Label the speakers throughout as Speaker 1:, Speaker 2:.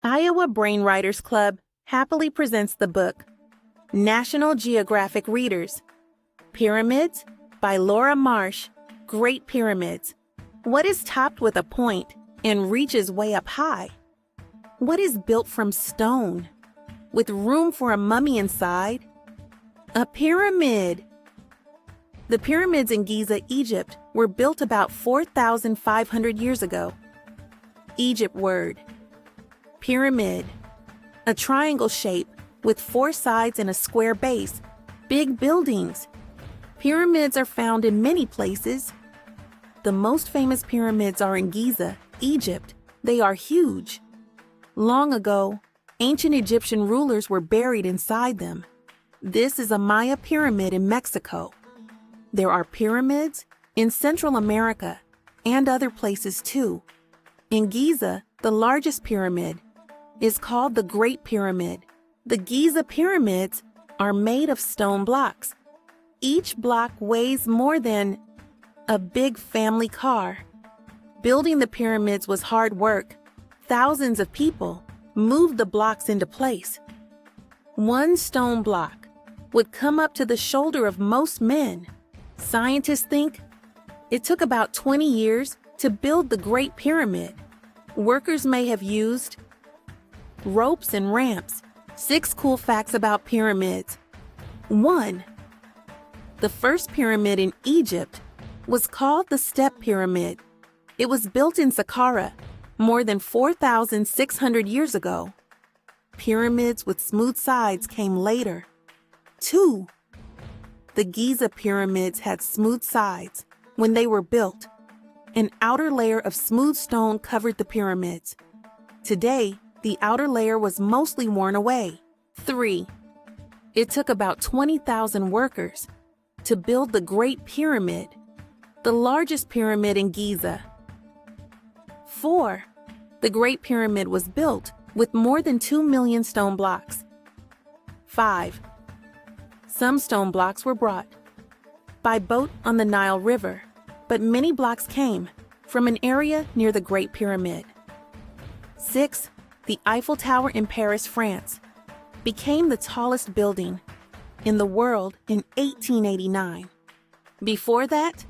Speaker 1: Iowa Brainwriters Club happily presents the book National Geographic Readers. Pyramids by Laura Marsh. Great Pyramids. What is topped with a point and reaches way up high? What is built from stone with room for a mummy inside? A pyramid. The pyramids in Giza, Egypt were built about 4,500 years ago. Egypt word. Pyramid. A triangle shape with 4 sides and a square base. Big buildings. Pyramids are found in many places. The most famous pyramids are in Giza, Egypt. They are huge. Long ago, ancient Egyptian rulers were buried inside them. This is a Maya pyramid in Mexico. There are pyramids in Central America and other places too. In Giza, the largest pyramid is called the Great Pyramid. The Giza pyramids are made of stone blocks. Each block weighs more than a big family car. Building the pyramids was hard work. Thousands of people moved the blocks into place. One stone block would come up to the shoulder of most men. Scientists think it took about 20 years to build the Great Pyramid. Workers may have used ropes and ramps. 6 cool facts about pyramids. 1. The first pyramid in Egypt was called the Step Pyramid. It was built in Saqqara more than 4,600 years ago. Pyramids with smooth sides came later. 2. The Giza pyramids had smooth sides when they were built. An outer layer of smooth stone covered the pyramids. Today, the outer layer was mostly worn away. 3. It took about 20,000 workers to build the Great Pyramid, the largest pyramid in Giza. 4. The Great Pyramid was built with more than 2 million stone blocks. 5. Some stone blocks were brought by boat on the Nile River, but many blocks came from an area near the Great Pyramid. 6. The Eiffel Tower in Paris, France, became the tallest building in the world in 1889. Before that,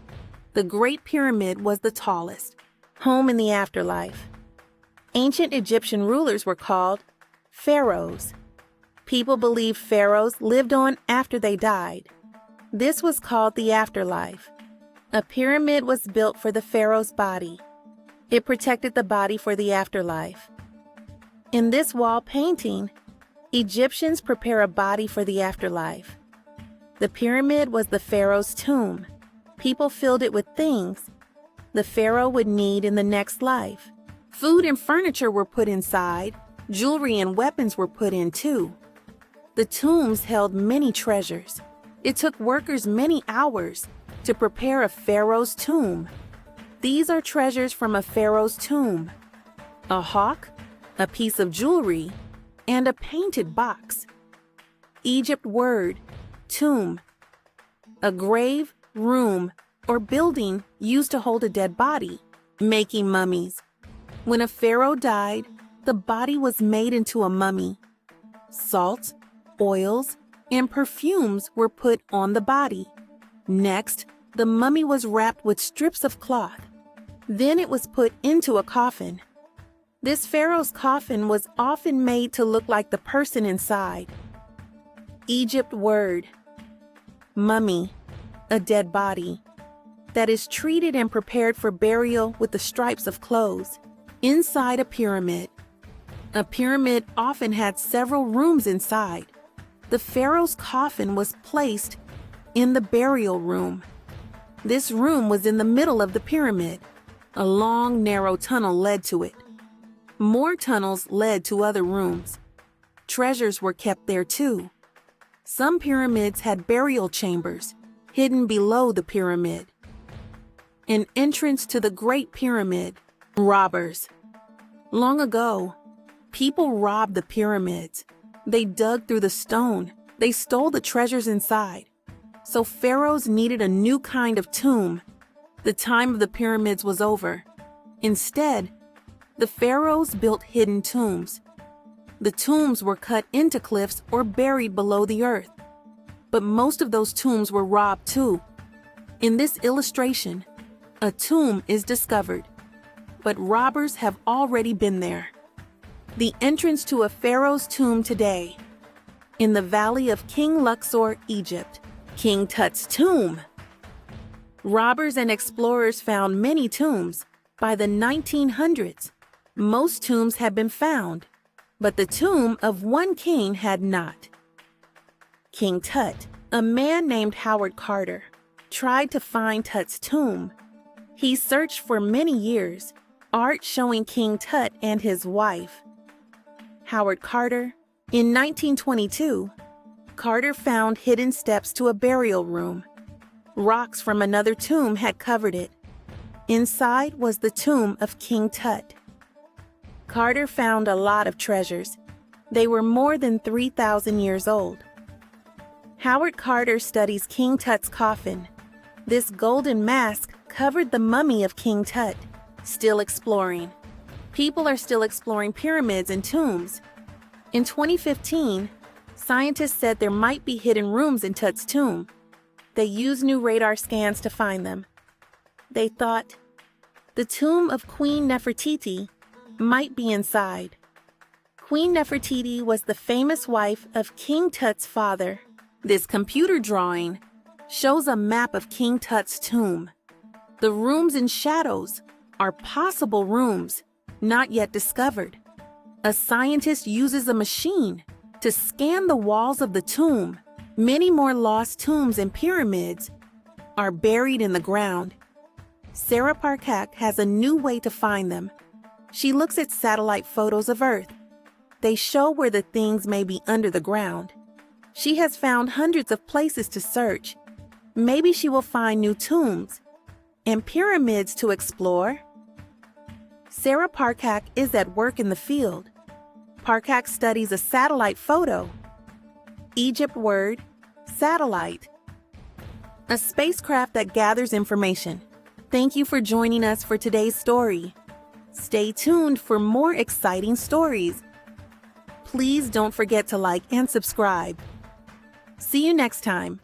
Speaker 1: the Great Pyramid was the tallest. Home in the afterlife. Ancient Egyptian rulers were called pharaohs. People believed pharaohs lived on after they died. This was called the afterlife. A pyramid was built for the pharaoh's body. It protected the body for the afterlife. In this wall painting, Egyptians prepare a body for the afterlife. The pyramid was the pharaoh's tomb. People filled it with things the pharaoh would need in the next life. Food and furniture were put inside. Jewelry and weapons were put in too. The tombs held many treasures. It took workers many hours to prepare a pharaoh's tomb. These are treasures from a pharaoh's tomb: a hawk, a piece of jewelry, and a painted box. Egypt word, tomb. A grave, room, or building used to hold a dead body, making mummies. When a pharaoh died, the body was made into a mummy. Salt, oils, and perfumes were put on the body. Next, the mummy was wrapped with strips of cloth. Then it was put into a coffin. This pharaoh's coffin was often made to look like the person inside. Egypt word, mummy, a dead body that is treated and prepared for burial with the stripes of clothes. Inside a pyramid. A pyramid often had several rooms inside. The pharaoh's coffin was placed in the burial room. This room was in the middle of the pyramid. A long, narrow tunnel led to it. More tunnels led to other rooms. Treasures were kept there too. Some pyramids had burial chambers hidden below the pyramid. An entrance to the Great Pyramid. Robbers. Long ago, people robbed the pyramids. They dug through the stone. They stole the treasures inside. So pharaohs needed a new kind of tomb. The time of the pyramids was over. Instead, the pharaohs built hidden tombs. The tombs were cut into cliffs or buried below the earth. But most of those tombs were robbed too. In this illustration, a tomb is discovered, but robbers have already been there. The entrance to a pharaoh's tomb today. In the valley of King Luxor, Egypt, King Tut's tomb. Robbers and explorers found many tombs. By the 1900s, most tombs had been found, but the tomb of one king had not. King Tut, a man named Howard Carter, tried to find Tut's tomb. He searched for many years, art showing King Tut and his wife. Howard Carter, in 1922, Carter found hidden steps to a burial room. Rocks from another tomb had covered it. Inside was the tomb of King Tut. Carter found a lot of treasures. They were more than 3,000 years old. Howard Carter studies King Tut's coffin. This golden mask covered the mummy of King Tut. Still exploring. People are still exploring pyramids and tombs. In 2015, scientists said there might be hidden rooms in Tut's tomb. They used new radar scans to find them. They thought the tomb of Queen Nefertiti might be inside. Queen Nefertiti was the famous wife of King Tut's father. This computer drawing shows a map of King Tut's tomb. The rooms and shadows are possible rooms not yet discovered. A scientist uses a machine to scan the walls of the tomb. Many more lost tombs and pyramids are buried in the ground. Sarah Parkak has a new way to find them. She looks at satellite photos of Earth. They show where the things may be under the ground. She has found hundreds of places to search. Maybe she will find new tombs and pyramids to explore. Sarah Parkak is at work in the field. Parkak studies a satellite photo. Egypt word, satellite. A spacecraft that gathers information. Thank you for joining us for today's story. Stay tuned for more exciting stories. Please don't forget to like and subscribe. See you next time.